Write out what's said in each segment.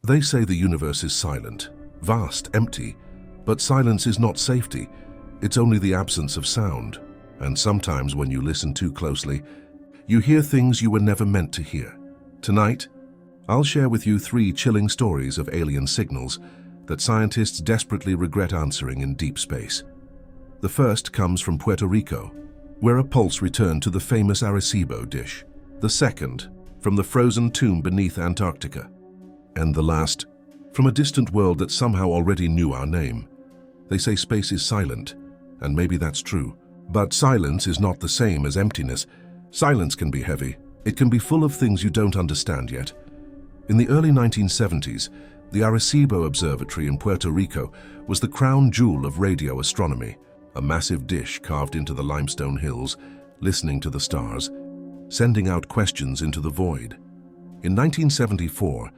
They say the universe is silent, vast, empty, but silence is not safety. It's only the absence of sound. And sometimes when you listen too closely, you hear things you were never meant to hear. Tonight, I'll share with you 3 chilling stories of alien signals that scientists desperately regret answering in deep space. The first comes from Puerto Rico, where a pulse returned to the famous Arecibo dish. The second, from the frozen tomb beneath Antarctica. And the last, from a distant world that somehow already knew our name. They say space is silent, and maybe that's true. But silence is not the same as emptiness. Silence can be heavy. It can be full of things you don't understand yet. In the early 1970s, the Arecibo Observatory in Puerto Rico was the crown jewel of radio astronomy, a massive dish carved into the limestone hills, listening to the stars, sending out questions into the void. In 1974,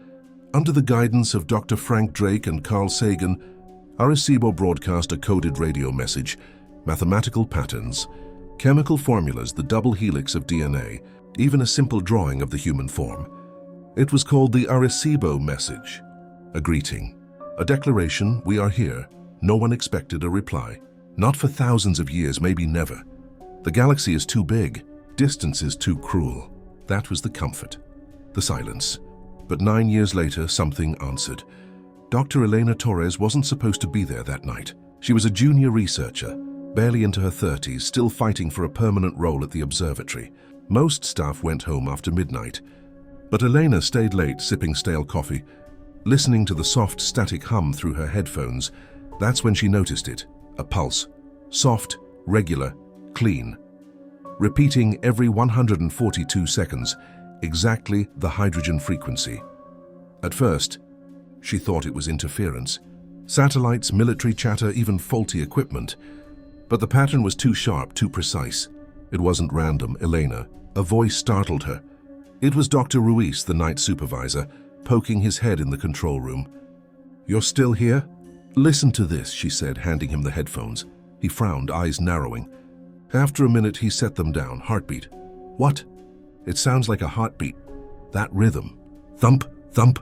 under the guidance of Dr. Frank Drake and Carl Sagan, Arecibo broadcast a coded radio message, mathematical patterns, chemical formulas, the double helix of DNA, even a simple drawing of the human form. It was called the Arecibo message, a greeting, a declaration, we are here. No one expected a reply. Not for thousands of years, maybe never. The galaxy is too big, distance is too cruel. That was the comfort, the silence. But 9 years later, something answered. Dr. Elena Torres wasn't supposed to be there that night. She was a junior researcher, barely into her 30s, still fighting for a permanent role at the observatory. Most staff went home after midnight, but Elena stayed late sipping stale coffee, listening to the soft static hum through her headphones. That's when she noticed it, a pulse, soft, regular, clean, repeating every 142 seconds, exactly the hydrogen frequency. At first, she thought it was interference. Satellites, military chatter, even faulty equipment. But the pattern was too sharp, too precise. It wasn't random, Elena. A voice startled her. It was Dr. Ruiz, the night supervisor, poking his head in the control room. "You're still here? Listen to this," she said, handing him the headphones. He frowned, eyes narrowing. After a minute, he set them down. Heartbeat. "What?" "It sounds like a heartbeat. That rhythm. Thump, thump."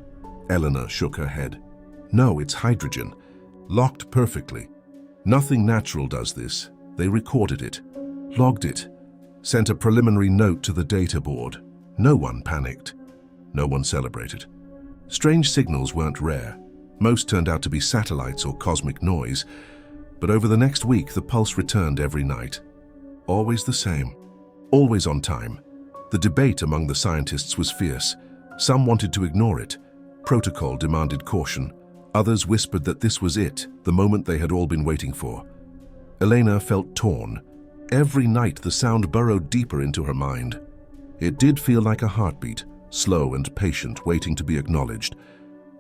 Eleanor shook her head. "No, it's hydrogen. Locked perfectly. Nothing natural does this. They recorded it, logged it, sent a preliminary note to the data board. No one panicked. No one celebrated. Strange signals weren't rare. Most turned out to be satellites or cosmic noise. But over the next week, the pulse returned every night. Always the same. Always on time. The debate among the scientists was fierce. Some wanted to ignore it. Protocol demanded caution. Others whispered that this was it, the moment they had all been waiting for. Elena felt torn. Every night the sound burrowed deeper into her mind. It did feel like a heartbeat, slow and patient, waiting to be acknowledged.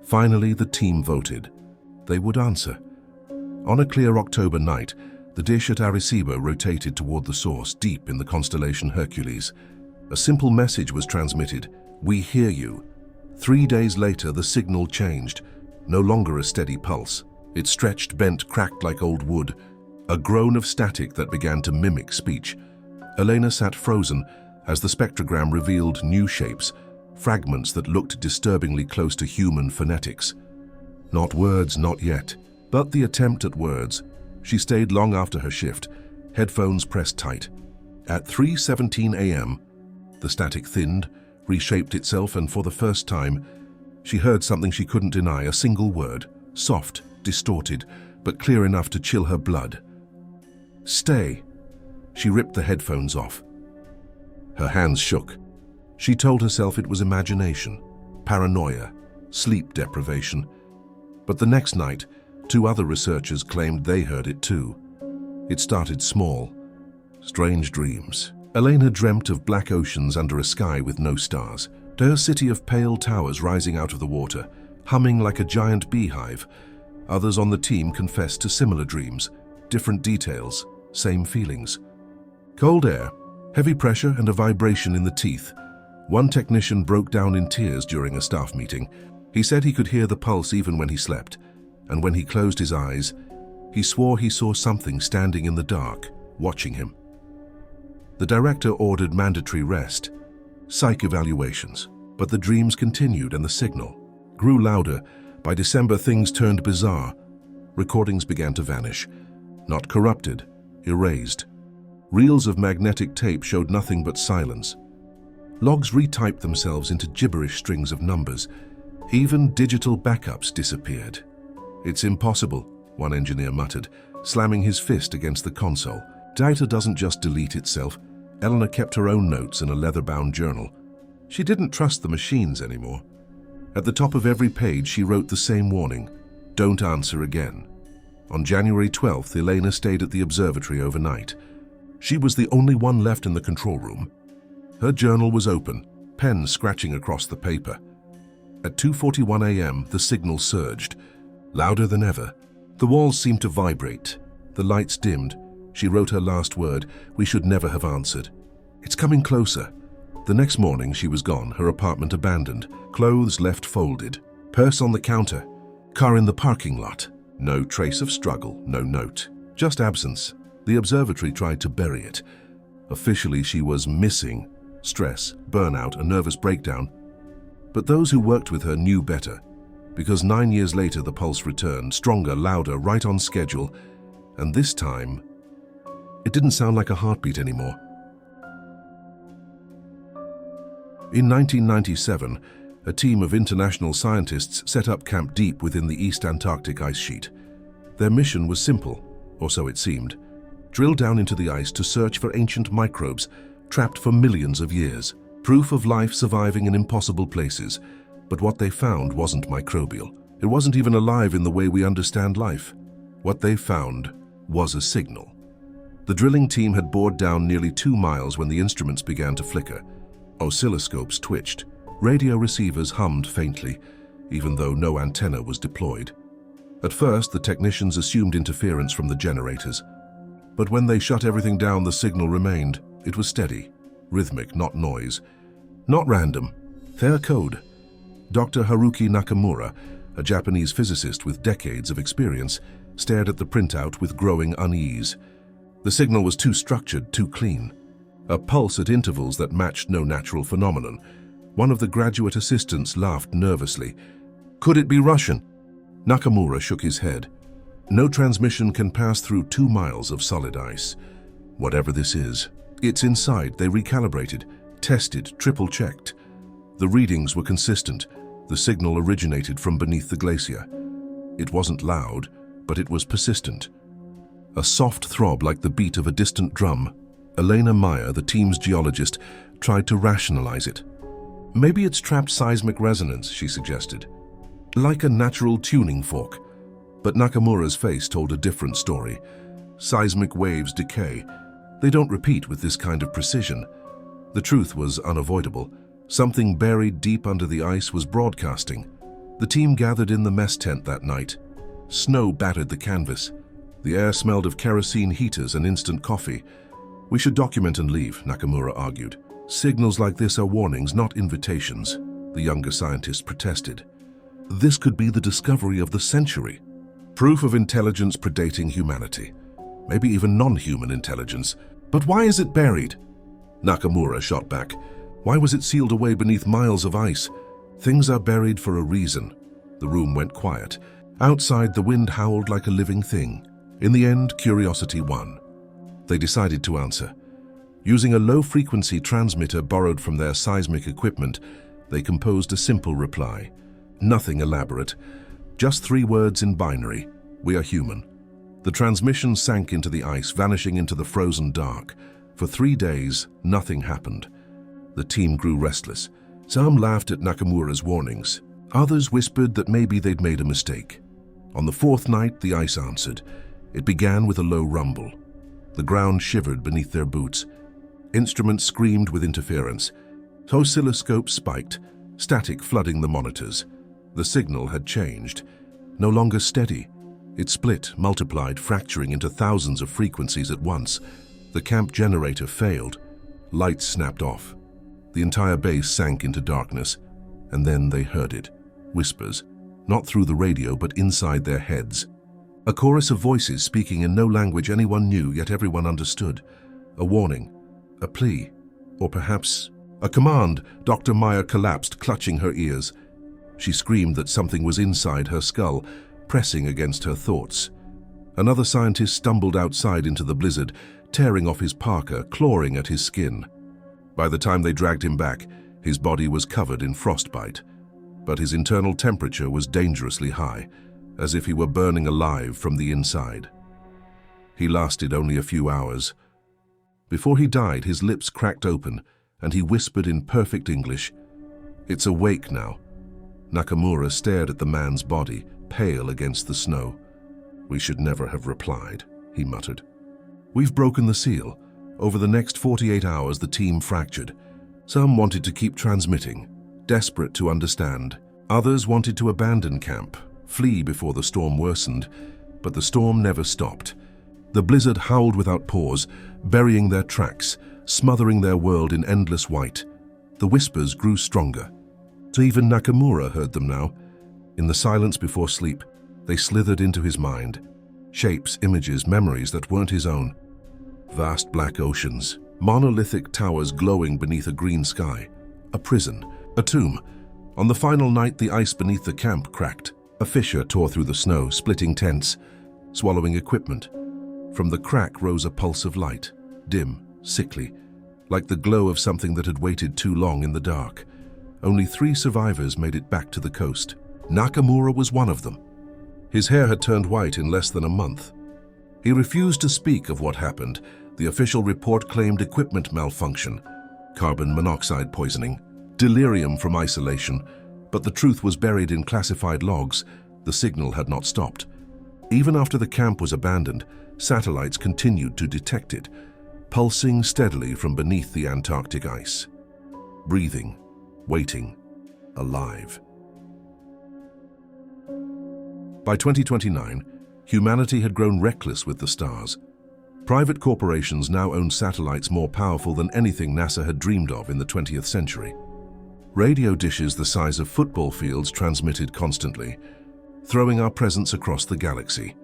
Finally, the team voted. They would answer. On a clear October night, the dish at Arecibo rotated toward the source, deep in the constellation Hercules. A simple message was transmitted. "We hear you." 3 days later, the signal changed. No longer a steady pulse. It stretched, bent, cracked like old wood. A groan of static that began to mimic speech. Elena sat frozen as the spectrogram revealed new shapes, fragments that looked disturbingly close to human phonetics. Not words, not yet, but the attempt at words. She stayed long after her shift, headphones pressed tight. At 3:17 a.m., the static thinned, reshaped itself, and for the first time, she heard something she couldn't deny, a single word, soft, distorted, but clear enough to chill her blood. "Stay." She ripped the headphones off. Her hands shook. She told herself it was imagination, paranoia, sleep deprivation. But the next night, 2 other researchers claimed they heard it too. It started small. Strange dreams. Elena dreamt of black oceans under a sky with no stars. A city of pale towers rising out of the water, humming like a giant beehive. Others on the team confessed to similar dreams, different details, same feelings. Cold air, heavy pressure, and a vibration in the teeth. One technician broke down in tears during a staff meeting. He said he could hear the pulse even when he slept, and when he closed his eyes, he swore he saw something standing in the dark, watching him. The director ordered mandatory rest, psych evaluations, but the dreams continued and the signal, grew louder. By December, things turned bizarre. Recordings began to vanish. Not corrupted, erased. Reels of magnetic tape showed nothing but silence. Logs retyped themselves into gibberish strings of numbers. Even digital backups disappeared. "It's impossible," one engineer muttered, slamming his fist against the console. "Data doesn't just delete itself." Eleanor kept her own notes in a leather-bound journal. She didn't trust the machines anymore. At the top of every page, she wrote the same warning: "Don't answer again." On January 12th, Elena stayed at the observatory overnight. She was the only one left in the control room. Her journal was open, pen scratching across the paper. At 2:41 a.m., the signal surged, louder than ever. The walls seemed to vibrate. The lights dimmed. She wrote her last word: "We should never have answered." "It's coming closer." The next morning, she was gone, her apartment abandoned, clothes left folded, purse on the counter, car in the parking lot. No trace of struggle, no note, just absence. The observatory tried to bury it. Officially, she was missing. Stress, burnout, a nervous breakdown. But those who worked with her knew better, because 9 years later the pulse returned, stronger, louder, right on schedule, and this time, it didn't sound like a heartbeat anymore. In 1997, a team of international scientists set up Camp Deep within the East Antarctic ice sheet. Their mission was simple, or so it seemed: drill down into the ice to search for ancient microbes trapped for millions of years, proof of life surviving in impossible places. But what they found wasn't microbial. It wasn't even alive in the way we understand life. What they found was a signal. The drilling team had bored down nearly 2 miles when the instruments began to flicker. Oscilloscopes twitched. Radio receivers hummed faintly, even though no antenna was deployed. At first, the technicians assumed interference from the generators. But when they shut everything down, the signal remained. It was steady, rhythmic, not noise, not random. Their code. Dr. Haruki Nakamura, a Japanese physicist with decades of experience, stared at the printout with growing unease. The signal was too structured, too clean. A pulse at intervals that matched no natural phenomenon. One of the graduate assistants laughed nervously. "Could it be Russian?" Nakamura shook his head. "No transmission can pass through 2 miles of solid ice. Whatever this is, it's inside." They recalibrated, tested, triple-checked. The readings were consistent. The signal originated from beneath the glacier. It wasn't loud, but it was persistent. A soft throb like the beat of a distant drum. Elena Meyer, the team's geologist, tried to rationalize it. "Maybe it's trapped seismic resonance," she suggested. "Like a natural tuning fork." But Nakamura's face told a different story. Seismic waves decay. They don't repeat with this kind of precision. The truth was unavoidable. Something buried deep under the ice was broadcasting. The team gathered in the mess tent that night. Snow battered the canvas. The air smelled of kerosene heaters and instant coffee. "We should document and leave," Nakamura argued. "Signals like this are warnings, not invitations," the younger scientist protested. "This could be the discovery of the century. Proof of intelligence predating humanity. Maybe even non-human intelligence. But why is it buried?" Nakamura shot back. "Why was it sealed away beneath miles of ice? Things are buried for a reason." The room went quiet. Outside, the wind howled like a living thing. In the end, curiosity won. They decided to answer. Using a low-frequency transmitter borrowed from their seismic equipment, they composed a simple reply. Nothing elaborate, just 3 words in binary: "We are human." The transmission sank into the ice, vanishing into the frozen dark. For 3 days, nothing happened. The team grew restless. Some laughed at Nakamura's warnings. Others whispered that maybe they'd made a mistake. On the 4th night, the ice answered. It began with a low rumble. The ground shivered beneath their boots. Instruments screamed with interference. Oscilloscopes spiked, static flooding the monitors. The signal had changed. No longer steady. It split, multiplied, fracturing into thousands of frequencies at once. The camp generator failed. Lights snapped off. The entire base sank into darkness. And then they heard it. Whispers. Not through the radio, but inside their heads. A chorus of voices speaking in no language anyone knew, yet everyone understood. A warning. A plea. Or perhaps a command. Dr. Meyer collapsed, clutching her ears. She screamed that something was inside her skull, pressing against her thoughts. Another scientist stumbled outside into the blizzard, tearing off his parka, clawing at his skin. By the time they dragged him back, his body was covered in frostbite, but his internal temperature was dangerously high, as if he were burning alive from the inside. He lasted only a few hours. Before he died, his lips cracked open, and he whispered in perfect English, "It's awake now." Nakamura stared at the man's body, pale against the snow. "We should never have replied," he muttered. "We've broken the seal." Over the next 48 hours, the team fractured. Some wanted to keep transmitting, desperate to understand. Others wanted to abandon camp, flee before the storm worsened, but the storm never stopped. The blizzard howled without pause, burying their tracks, smothering their world in endless white. The whispers grew stronger. So even Nakamura heard them now. In the silence before sleep, they slithered into his mind. Shapes, images, memories that weren't his own. Vast black oceans, monolithic towers glowing beneath a green sky. A prison, a tomb. On the final night, the ice beneath the camp cracked. A fissure tore through the snow, splitting tents, swallowing equipment. From the crack rose a pulse of light, dim, sickly, like the glow of something that had waited too long in the dark. Only 3 survivors made it back to the coast. Nakamura was one of them. His hair had turned white in less than a month. He refused to speak of what happened. The official report claimed equipment malfunction, carbon monoxide poisoning, delirium from isolation, but the truth was buried in classified logs. The signal had not stopped. Even after the camp was abandoned, satellites continued to detect it, pulsing steadily from beneath the Antarctic ice. Breathing, waiting, alive. By 2029, humanity had grown reckless with the stars. Private corporations now own satellites more powerful than anything NASA had dreamed of in the 20th century. Radio dishes the size of football fields transmitted constantly, throwing our presence across the galaxy.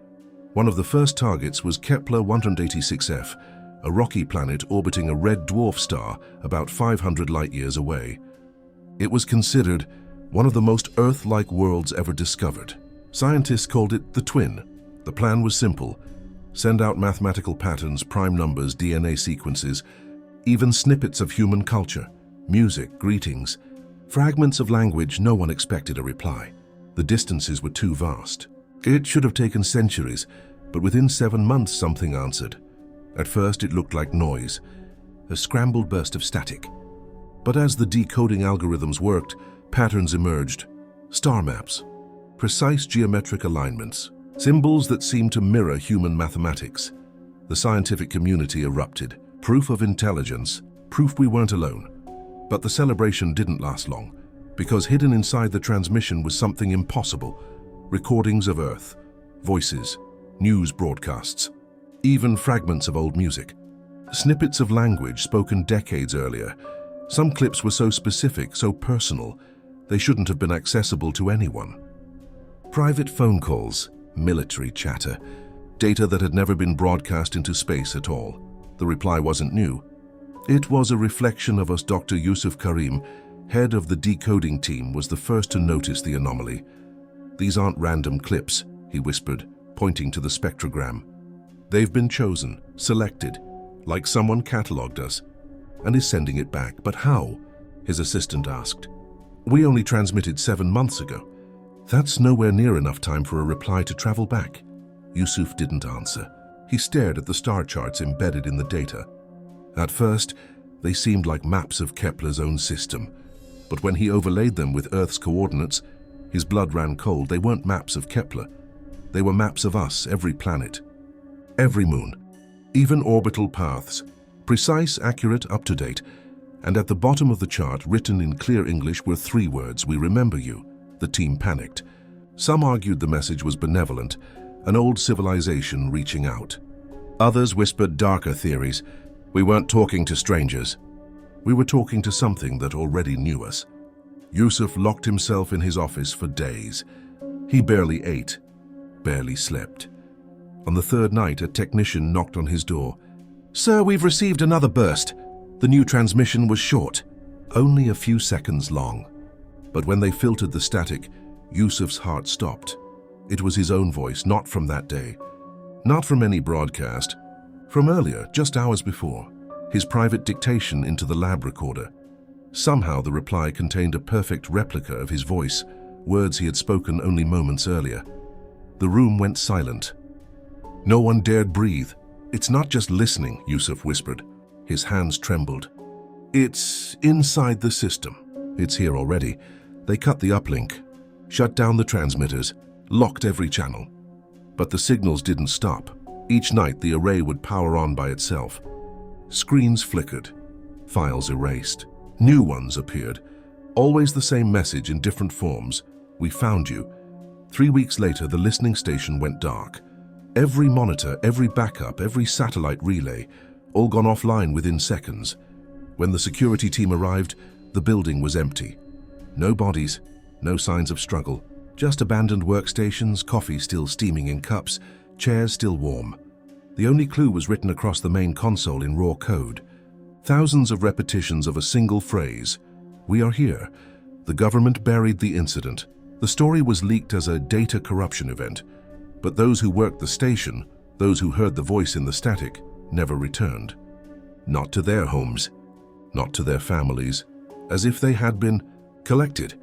One of the first targets was Kepler 186f, a rocky planet orbiting a red dwarf star about 500 light-years away. It was considered one of the most Earth-like worlds ever discovered. Scientists called it the Twin. The plan was simple: send out mathematical patterns, prime numbers, DNA sequences, even snippets of human culture, music, greetings, fragments of language. No one expected a reply. The distances were too vast. It should have taken centuries, but within 7 months something answered. At first it looked like noise, a scrambled burst of static. But as the decoding algorithms worked, patterns emerged. Star maps, precise geometric alignments, symbols that seemed to mirror human mathematics. The scientific community erupted. Proof of intelligence, proof we weren't alone. But the celebration didn't last long, because hidden inside the transmission was something impossible. Recordings of Earth, voices, news broadcasts, even fragments of old music. Snippets of language spoken decades earlier. Some clips were so specific, so personal, they shouldn't have been accessible to anyone. Private phone calls, military chatter, data that had never been broadcast into space at all. The reply wasn't new. It was a reflection of us. Dr. Yusuf Karim, head of the decoding team, was the first to notice the anomaly. "These aren't random clips," he whispered, pointing to the spectrogram. "They've been chosen, selected, like someone catalogued us, and is sending it back." "But how?" his assistant asked. "We only transmitted 7 months ago." "That's nowhere near enough time for a reply to travel back." Yusuf didn't answer. He stared at the star charts embedded in the data. At first, they seemed like maps of Kepler's own system. But when he overlaid them with Earth's coordinates, his blood ran cold. They weren't maps of Kepler. They were maps of us, every planet, every moon, even orbital paths. Precise, accurate, up-to-date. And at the bottom of the chart, written in clear English, were 3 words: "We remember you." The team panicked. Some argued the message was benevolent, an old civilization reaching out. Others whispered darker theories. "We weren't talking to strangers. We were talking to something that already knew us." Yusuf locked himself in his office for days. He barely ate, barely slept. On the 3rd night, a technician knocked on his door. "Sir, we've received another burst. The new transmission was short, only a few seconds long. But when they filtered the static, Yusuf's heart stopped. It was his own voice, not from that day. Not from any broadcast. From earlier, just hours before. His private dictation into the lab recorder. Somehow the reply contained a perfect replica of his voice, words he had spoken only moments earlier. The room went silent. No one dared breathe. "It's not just listening," Yusuf whispered. His hands trembled. "It's inside the system. It's here already. They cut the uplink, shut down the transmitters, locked every channel. But the signals didn't stop. Each night the array would power on by itself. Screens flickered, files erased. New ones appeared. Always the same message in different forms. We found you." 3 weeks later, the listening station went dark. Every monitor, every backup, every satellite relay, all gone offline within seconds. When the security team arrived, the building was empty. No bodies, no signs of struggle. Just abandoned workstations, coffee still steaming in cups, chairs still warm. The only clue was written across the main console in raw code. Thousands of repetitions of a single phrase. "We are here." The government buried the incident. The story was leaked as a data corruption event. But those who worked the station, those who heard the voice in the static, never returned. Not to their homes, not to their families, as if they had been collected.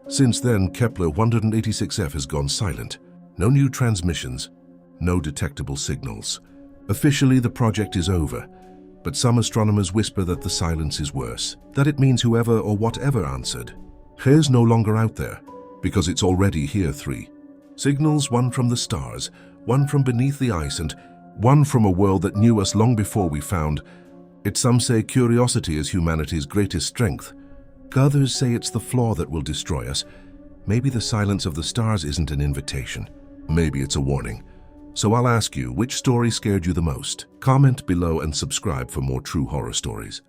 Since then, Kepler 186f has gone silent. No new transmissions, no detectable signals. Officially, the project is over, but some astronomers whisper that the silence is worse, that it means whoever or whatever answered. Here's no longer out there, because it's already here. 3 signals, one from the stars, one from beneath the ice, and one from a world that knew us long before we found it. Some say curiosity is humanity's greatest strength. Others say it's the flaw that will destroy us. Maybe the silence of the stars isn't an invitation. Maybe it's a warning. So I'll ask you, which story scared you the most? Comment below and subscribe for more true horror stories.